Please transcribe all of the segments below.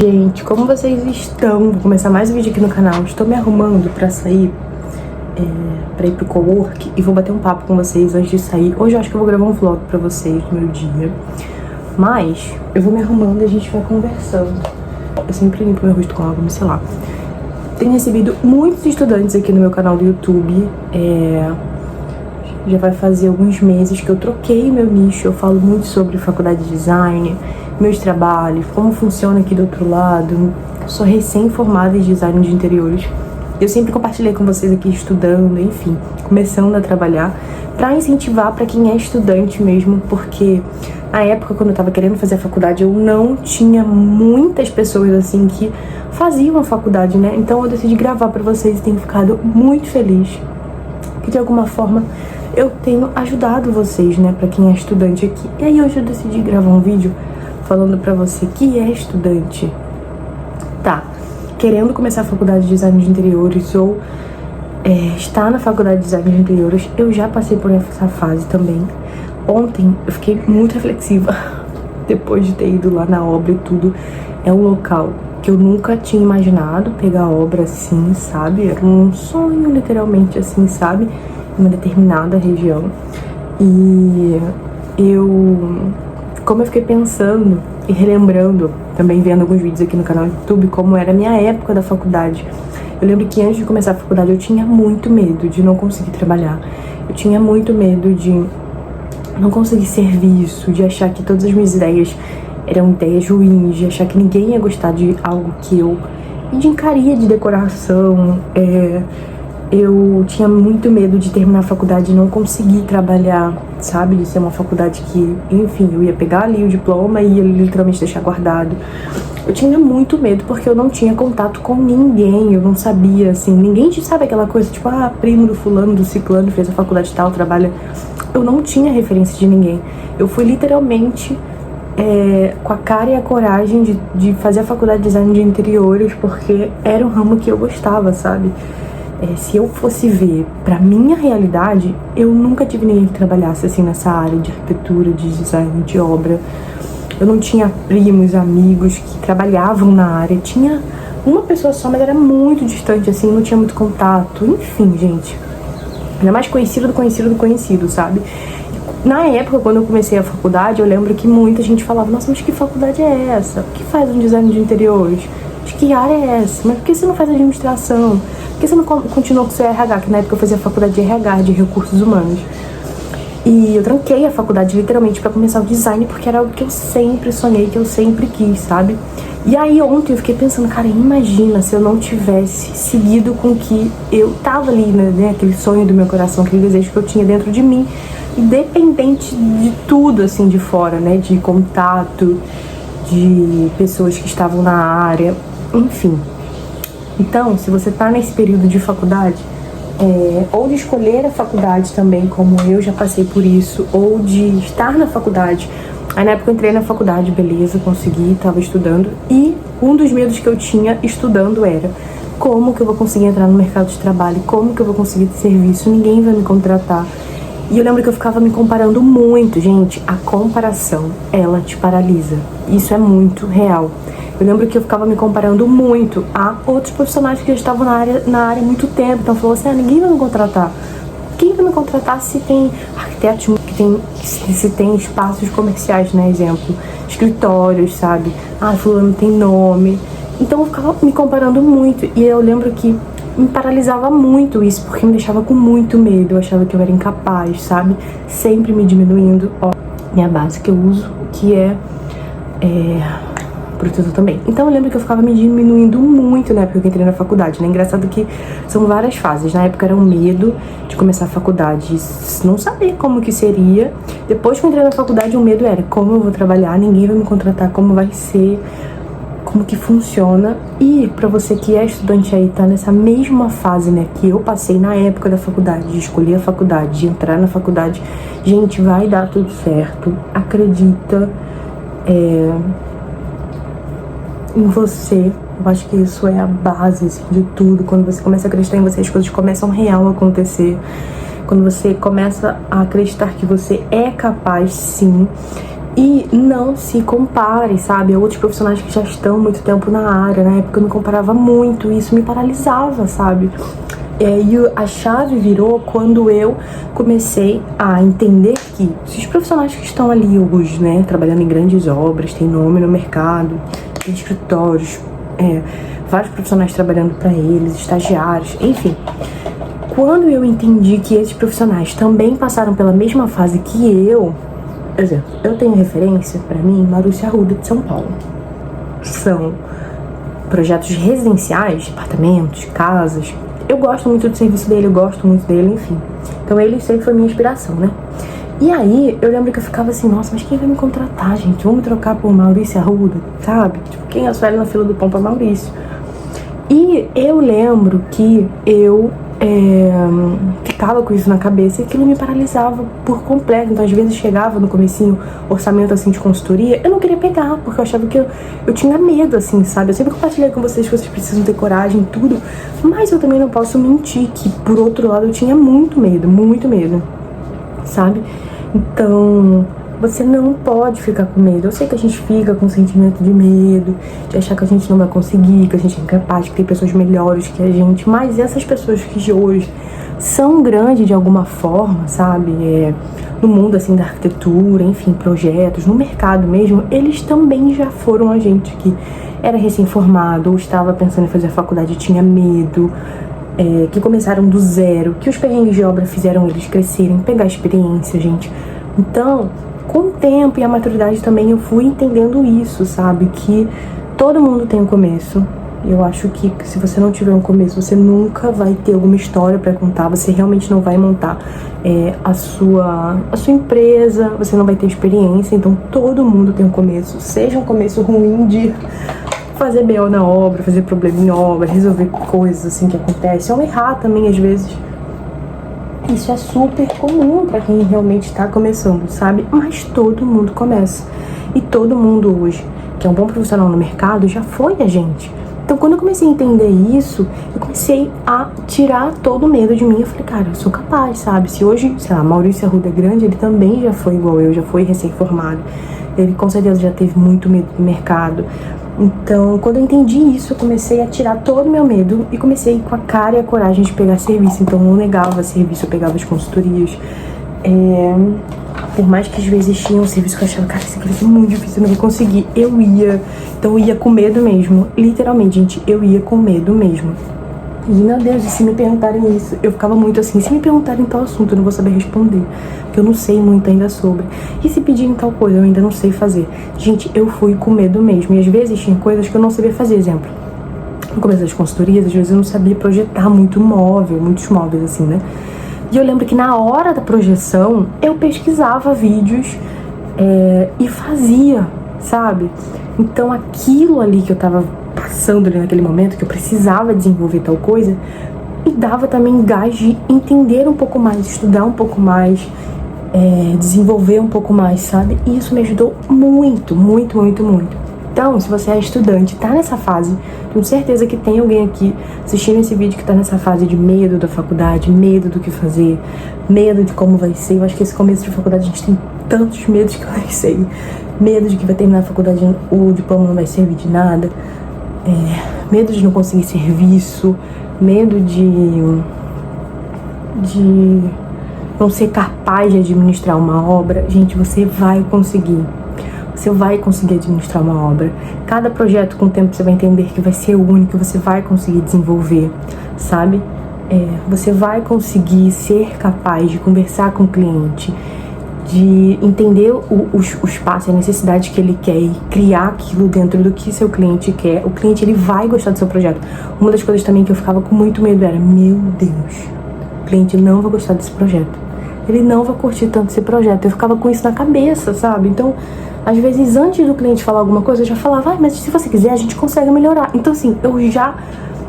Gente, como vocês estão? Vou começar mais um vídeo aqui no canal. Estou me arrumando pra sair, pra ir pro cowork e vou bater um papo com vocês antes de sair. Hoje eu acho que eu vou gravar um vlog pra vocês do meu dia. Mas eu vou me arrumando e a gente vai conversando. Eu sempre limpo meu rosto com água micelar. Tenho recebido muitos estudantes aqui no meu canal do YouTube. Já vai fazer alguns meses que eu troquei meu nicho. Eu falo muito sobre faculdade de design, meus trabalhos, como funciona aqui do outro lado. Eu sou recém-formada em design de interiores. Eu sempre compartilhei com vocês aqui estudando, enfim, começando a trabalhar, pra incentivar pra quem é estudante mesmo, porque na época, quando eu tava querendo fazer a faculdade, eu não tinha muitas pessoas assim que faziam a faculdade, né? Então eu decidi gravar pra vocês e tenho ficado muito feliz que de alguma forma eu tenho ajudado vocês, né, pra quem é estudante aqui. E aí hoje eu decidi gravar um vídeo falando pra você que é estudante, tá querendo começar a faculdade de design de interiores ou está na faculdade de design de interiores. Eu já passei por essa fase também. Ontem eu fiquei muito reflexiva depois de ter ido lá na obra e tudo. É um local que eu nunca tinha imaginado pegar obra assim, sabe? Era um sonho, literalmente, assim, sabe? Em uma determinada região. E como eu fiquei pensando e relembrando, também vendo alguns vídeos aqui no canal do YouTube, como era a minha época da faculdade. Eu lembro que antes de começar a faculdade eu tinha muito medo de não conseguir trabalhar. Eu tinha muito medo de não conseguir serviço, de achar que todas as minhas ideias eram ideias ruins, de achar que ninguém ia gostar de algo que eu indicaria de decoração. Eu tinha muito medo de terminar a faculdade e não conseguir trabalhar, sabe? De ser uma faculdade que, enfim, eu ia pegar ali o diploma e ia literalmente deixar guardado. Eu tinha muito medo porque eu não tinha contato com ninguém, eu não sabia, assim, ninguém sabe aquela coisa, tipo, primo do fulano, do ciclano, fez a faculdade tal, trabalha. Eu não tinha referência de ninguém. Eu fui literalmente com a cara e a coragem de fazer a faculdade de design de interiores, porque era um ramo que eu gostava, sabe? Se eu fosse ver pra minha realidade, eu nunca tive ninguém que trabalhasse assim nessa área de arquitetura, de design, de obra. Eu não tinha primos, amigos que trabalhavam na área. Tinha uma pessoa só, mas era muito distante, assim, não tinha muito contato. Enfim, gente, era mais conhecido do conhecido do conhecido, sabe? Na época, quando eu comecei a faculdade, eu lembro que muita gente falava: nossa, mas que faculdade é essa? O que faz um design de interiores? De que área é essa? Mas por que você não faz administração? Por que você não continuou com o seu RH? Que na época eu fazia faculdade de RH, de recursos humanos. E eu tranquei a faculdade literalmente pra começar o design, porque era algo que eu sempre sonhei, que eu sempre quis, sabe? E aí ontem eu fiquei pensando, cara, imagina se eu não tivesse seguido com que eu tava ali, né, aquele sonho do meu coração, aquele desejo que eu tinha dentro de mim, independente de tudo, assim, de fora, né, de contato, de pessoas que estavam na área, enfim. Então, se você tá nesse período de faculdade, ou de escolher a faculdade também, como eu já passei por isso, ou de estar na faculdade. Aí na época eu entrei na faculdade, beleza, consegui, tava estudando, e um dos medos que eu tinha estudando era: como que eu vou conseguir entrar no mercado de trabalho, como que eu vou conseguir ter serviço, ninguém vai me contratar. E eu lembro que eu ficava me comparando muito. Gente, a comparação, ela te paralisa. Isso é muito real. Eu lembro que eu ficava me comparando muito a outros profissionais que já estavam na área há muito tempo. Então falou assim: ninguém vai me contratar. Quem vai me contratar se tem arquitetos, se tem espaços comerciais, né? Exemplo, escritórios, sabe? Fulano tem nome. Então eu ficava me comparando muito. E eu lembro que me paralisava muito isso, porque me deixava com muito medo. Eu achava que eu era incapaz, sabe? Sempre me diminuindo. Ó, minha base que eu uso, que é protetor também. Então eu lembro que eu ficava me diminuindo muito na época que eu entrei na faculdade, né? Engraçado que são várias fases. Na época era um medo de começar a faculdade, não saber como que seria. Depois que eu entrei na faculdade, o medo era: como eu vou trabalhar, ninguém vai me contratar, como vai ser, como que funciona. E pra você que é estudante aí, tá nessa mesma fase, né, que eu passei na época da faculdade, de escolher a faculdade, de entrar na faculdade, gente, vai dar tudo certo. Acredita em você. Eu acho que isso é a base, assim, de tudo. Quando você começa a acreditar em você, as coisas começam real a acontecer. Quando você começa a acreditar que você é capaz, sim. E não se compare, sabe, a outros profissionais que já estão há muito tempo na área. Na época eu me comparava muito, e isso me paralisava, sabe? E a chave virou quando eu comecei a entender que se os profissionais que estão ali hoje, né, trabalhando em grandes obras, tem nome no mercado, tem escritórios, vários profissionais trabalhando para eles, estagiários, enfim. Quando eu entendi que esses profissionais também passaram pela mesma fase que eu, por exemplo, eu tenho referência, para mim, Marúcia Arruda, de São Paulo. São projetos residenciais, apartamentos, casas. Eu gosto muito do serviço dele, eu gosto muito dele, enfim. Então ele sempre foi minha inspiração, né? E aí, eu lembro que eu ficava assim, nossa, mas quem vai me contratar, gente? Vamos me trocar por Maurício Arruda, sabe? Tipo, quem é velho na fila do pão pra Maurício? E eu lembro que eu ficava com isso na cabeça e aquilo me paralisava por completo. Então às vezes chegava no comecinho orçamento assim de consultoria, eu não queria pegar, porque eu achava que eu tinha medo, assim, sabe? Eu sempre compartilhei com vocês que vocês precisam ter coragem e tudo, mas eu também não posso mentir que por outro lado eu tinha muito medo, sabe? Então você não pode ficar com medo. Eu sei que a gente fica com um sentimento de medo, de achar que a gente não vai conseguir, que a gente é incapaz, que tem pessoas melhores que a gente, mas essas pessoas que de hoje são grandes de alguma forma, sabe? No mundo assim da arquitetura, enfim, projetos, no mercado mesmo, eles também já foram a gente que era recém-formado ou estava pensando em fazer a faculdade e tinha medo, que começaram do zero, que os perrengues de obra fizeram eles crescerem, pegar experiência, gente. Então, com o tempo e a maturidade também eu fui entendendo isso, sabe? Que todo mundo tem um começo. Eu acho que se você não tiver um começo, você nunca vai ter alguma história pra contar. Você realmente não vai montar a sua empresa, você não vai ter experiência. Então todo mundo tem um começo. Seja um começo ruim de fazer BO na obra, fazer problema em obra, resolver coisas assim que acontecem, ou errar também às vezes. Isso é super comum pra quem realmente tá começando, sabe? Mas todo mundo começa. E todo mundo hoje, que é um bom profissional no mercado, já foi a gente. Então, quando eu comecei a entender isso, eu comecei a tirar todo o medo de mim. Eu falei, cara, eu sou capaz, sabe? Se hoje, sei lá, Maurício Arruda é grande, ele também já foi igual eu, já foi recém-formado. Ele com certeza já teve muito medo do mercado. Então, quando eu entendi isso, eu comecei a tirar todo o meu medo e comecei com a cara e a coragem de pegar serviço. Então, eu não negava serviço, eu pegava as consultorias. Por mais que às vezes tinha um serviço que eu achava, cara, isso aqui vai ser muito difícil, eu não vou conseguir. Eu ia. Então, eu ia com medo mesmo. Literalmente, gente, eu ia com medo mesmo. E, meu Deus, e se me perguntarem isso, eu ficava muito assim, se me perguntarem tal assunto, eu não vou saber responder, porque eu não sei muito ainda sobre. E se pedirem tal coisa, eu ainda não sei fazer. Gente, eu fui com medo mesmo. E às vezes tinha coisas que eu não sabia fazer. Exemplo, no começo das consultorias, às vezes eu não sabia projetar muitos móveis, assim, né? E eu lembro que na hora da projeção, eu pesquisava vídeos e fazia, sabe? Então aquilo ali que eu tava passando ali naquele momento, que eu precisava desenvolver tal coisa, me dava também gás de entender um pouco mais, estudar um pouco mais, desenvolver um pouco mais, sabe? E isso me ajudou muito, muito, muito, muito. Então, se você é estudante, tá nessa fase, tenho certeza que tem alguém aqui assistindo esse vídeo que tá nessa fase de medo da faculdade, medo do que fazer, medo de como vai ser. Eu acho que esse começo de faculdade a gente tem tantos medos que eu nem sei. Medo de que vai terminar a faculdade, o diploma não vai servir de nada. Medo de não conseguir serviço, medo de não ser capaz de administrar uma obra. Gente, você vai conseguir. Você vai conseguir administrar uma obra. Cada projeto, com o tempo, você vai entender que vai ser único, você vai conseguir desenvolver, sabe? Você vai conseguir ser capaz de conversar com o cliente, de entender o espaço, a necessidade que ele quer e criar aquilo dentro do que seu cliente quer. O cliente, ele vai gostar do seu projeto. Uma das coisas também que eu ficava com muito medo era, meu Deus, o cliente não vai gostar desse projeto. Ele não vai curtir tanto esse projeto. Eu ficava com isso na cabeça, sabe? Então, às vezes, antes do cliente falar alguma coisa, eu já falava, mas se você quiser, a gente consegue melhorar. Então, assim,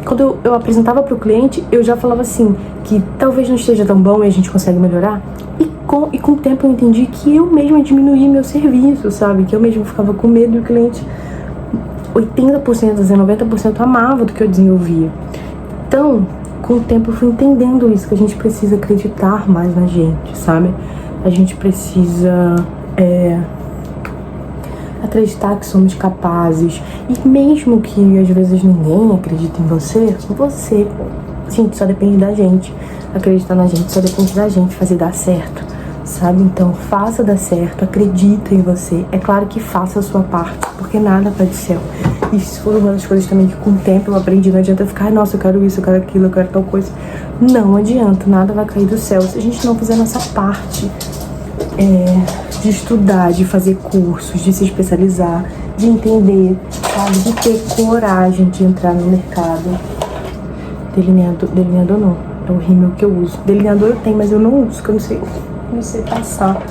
quando eu apresentava pro cliente, eu já falava assim, que talvez não esteja tão bom e a gente consegue melhorar. E com o tempo eu entendi que eu mesma diminuía meu serviço, sabe? Que eu mesma ficava com medo e o cliente 80%, 90% amava do que eu desenvolvia. Então, com o tempo eu fui entendendo isso, que a gente precisa acreditar mais na gente, sabe? A gente precisa acreditar que somos capazes. E mesmo que às vezes ninguém acredite em você, gente, só depende da gente. Acreditar na gente só depende da gente fazer dar certo, sabe? Então faça dar certo, acredita em você. É claro que faça a sua parte, porque nada cai do céu. Isso foi uma das coisas também que com o tempo eu aprendi. Não adianta ficar, ai, nossa, eu quero isso, eu quero aquilo, eu quero tal coisa. Não adianta, nada vai cair do céu se a gente não fizer a nossa parte. De estudar, de fazer cursos, de se especializar, de entender, sabe? De ter coragem de entrar no mercado. Delineador não, é o rímel que eu uso. Delineador eu tenho, mas eu não uso, porque eu não sei passar.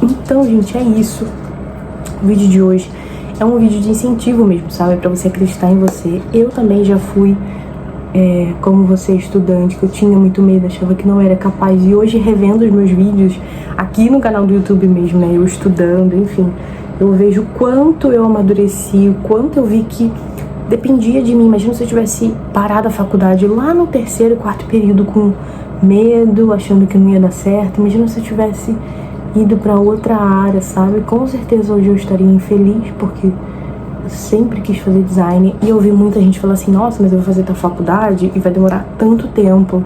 Então, gente, é isso. O vídeo de hoje é um vídeo de incentivo mesmo, sabe? Pra você acreditar em você. Eu também já fui, como você, estudante, que eu tinha muito medo, achava que não era capaz. E hoje, revendo os meus vídeos, aqui no canal do YouTube mesmo, né? Eu estudando, enfim, eu vejo o quanto eu amadureci, o quanto eu vi que dependia de mim. Imagina se eu tivesse parado a faculdade lá no 3º, 4º período com medo, achando que não ia dar certo. Imagina se eu tivesse ido pra outra área, sabe? Com certeza hoje eu estaria infeliz, porque eu sempre quis fazer design. E eu vi muita gente falar assim, nossa, mas eu vou fazer tal faculdade e vai demorar tanto tempo.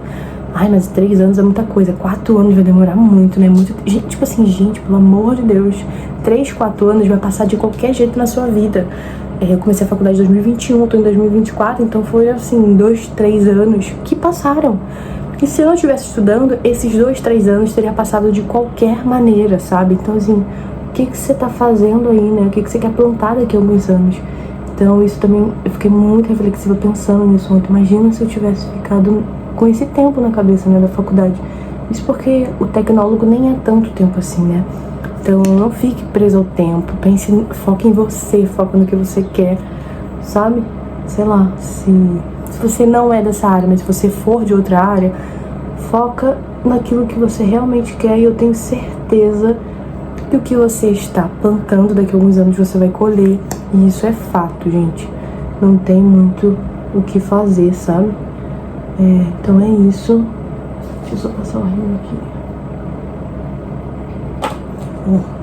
Ai, mas 3 anos é muita coisa, 4 anos vai demorar muito, né? Muito. Tipo assim, gente, pelo amor de Deus, 3, 4 anos vai passar de qualquer jeito na sua vida. Eu comecei a faculdade em 2021, tô em 2024, então foi assim, 2, 3 anos que passaram. Porque se eu não estivesse estudando, esses 2, 3 anos teria passado de qualquer maneira, sabe? Então, assim, o que você tá fazendo aí, né? O que você quer plantar daqui a alguns anos? Então, isso também, eu fiquei muito reflexiva pensando nisso ontem. Imagina se eu tivesse ficado com esse tempo na cabeça, né, da faculdade. Isso porque o tecnólogo nem é tanto tempo assim, né? Então, não fique preso ao tempo. Pense, foque em você, foque no que você quer, sabe? Sei lá, se você não é dessa área, mas se você for de outra área, foca naquilo que você realmente quer. E eu tenho certeza que o que você está plantando daqui a alguns anos você vai colher. E isso é fato, gente. Não tem muito o que fazer, sabe? Então é isso. Deixa eu só passar o rímel aqui.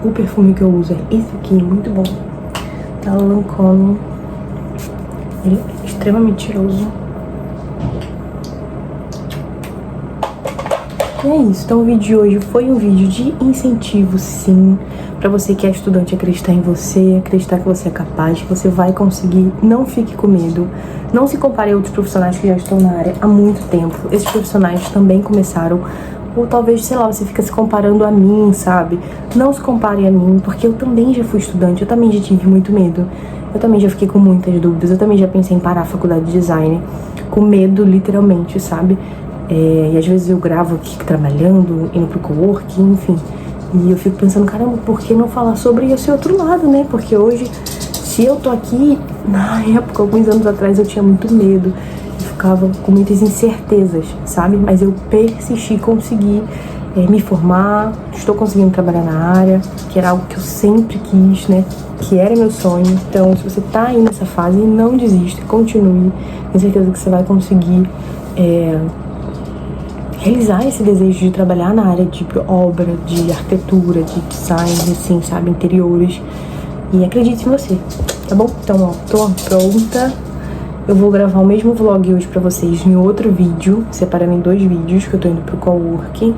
O perfume que eu uso é esse aqui, muito bom. Da Lancôme. Ele é extremamente cheiroso. E é isso. Então o vídeo de hoje foi um vídeo de incentivo, sim. Pra você que é estudante, acreditar em você, acreditar que você é capaz, que você vai conseguir. Não fique com medo. Não se compare a outros profissionais que já estão na área há muito tempo. Esses profissionais também começaram. Ou talvez, sei lá, você fica se comparando a mim, sabe? Não se compare a mim, porque eu também já fui estudante, eu também já tive muito medo. Eu também já fiquei com muitas dúvidas, eu também já pensei em parar a faculdade de design, com medo, literalmente, sabe? E às vezes eu gravo aqui trabalhando, indo pro coworking, enfim. E eu fico pensando, caramba, por que não falar sobre esse outro lado, né? Porque hoje, se eu tô aqui, na época, alguns anos atrás, eu tinha muito medo. Ficava com muitas incertezas, sabe? Mas eu persisti, consegui me formar, estou conseguindo trabalhar na área, que era algo que eu sempre quis, né? Que era meu sonho. Então, se você tá aí nessa fase, não desista, continue. Tenho certeza que você vai conseguir realizar esse desejo de trabalhar na área de obra, de arquitetura, de design, assim, sabe? Interiores. E acredite em você, tá bom? Então, ó, tô pronta. Eu vou gravar o mesmo vlog hoje pra vocês em outro vídeo, separando em 2 vídeos, que eu tô indo pro coworking.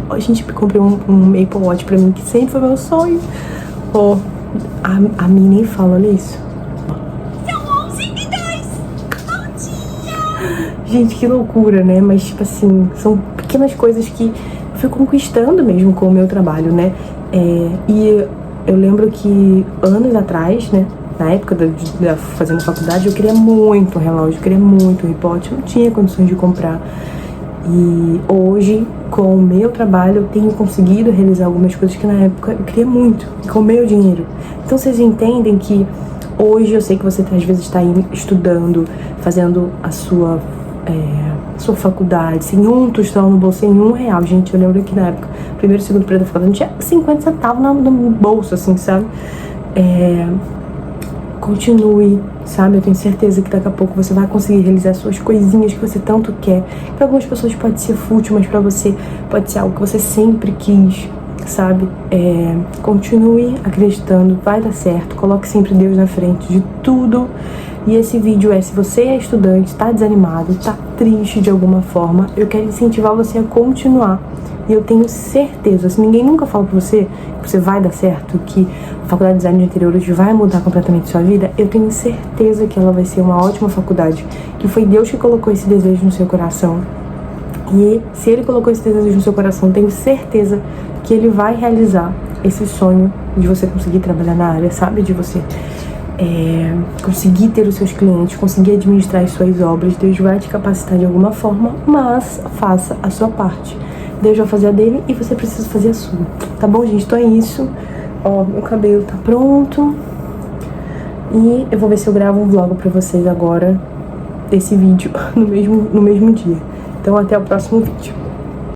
A gente comprou um Apple Watch pra mim, que sempre foi meu sonho. Ó, a Minnie fala, olha isso. São 11h02. Bom dia! Gente, que loucura, né? Mas, tipo assim, são pequenas coisas que eu fui conquistando mesmo com o meu trabalho, né? E eu lembro que anos atrás, né? Na época da fazendo faculdade, eu queria muito um relógio, eu queria muito um iPod, não tinha condições de comprar. E hoje, com o meu trabalho, eu tenho conseguido realizar algumas coisas que na época eu queria muito, com o meu dinheiro. Então vocês entendem que hoje eu sei que você às vezes está aí estudando, fazendo a sua faculdade, sem um tostão no bolso, sem R$1. Gente, eu lembro que na época, primeiro e segundo período da faculdade, não tinha 50 centavos no bolso, assim, sabe? Continue, sabe? Eu tenho certeza que daqui a pouco você vai conseguir realizar suas coisinhas que você tanto quer. Para algumas pessoas pode ser fútil, mas para você pode ser algo que você sempre quis. sabe? Continue acreditando, vai dar certo, coloque sempre Deus na frente de tudo. E esse vídeo se você é estudante, tá desanimado, tá triste de alguma forma, eu quero incentivar você a continuar. E eu tenho certeza, se ninguém nunca fala pra você que você vai dar certo, que a Faculdade de Design de Interiores vai mudar completamente sua vida, eu tenho certeza que ela vai ser uma ótima faculdade, que foi Deus que colocou esse desejo no seu coração. E se Ele colocou esse desejo no seu coração, tenho certeza que Ele vai realizar esse sonho de você conseguir trabalhar na área, sabe? De você conseguir ter os seus clientes, conseguir administrar as suas obras. Deus vai te capacitar de alguma forma, mas faça a sua parte. Deus vai fazer a dele e você precisa fazer a sua. Tá bom, gente? Então é isso. Ó, meu cabelo tá pronto. E eu vou ver se eu gravo um vlog pra vocês agora desse vídeo no mesmo dia. Então até o próximo vídeo.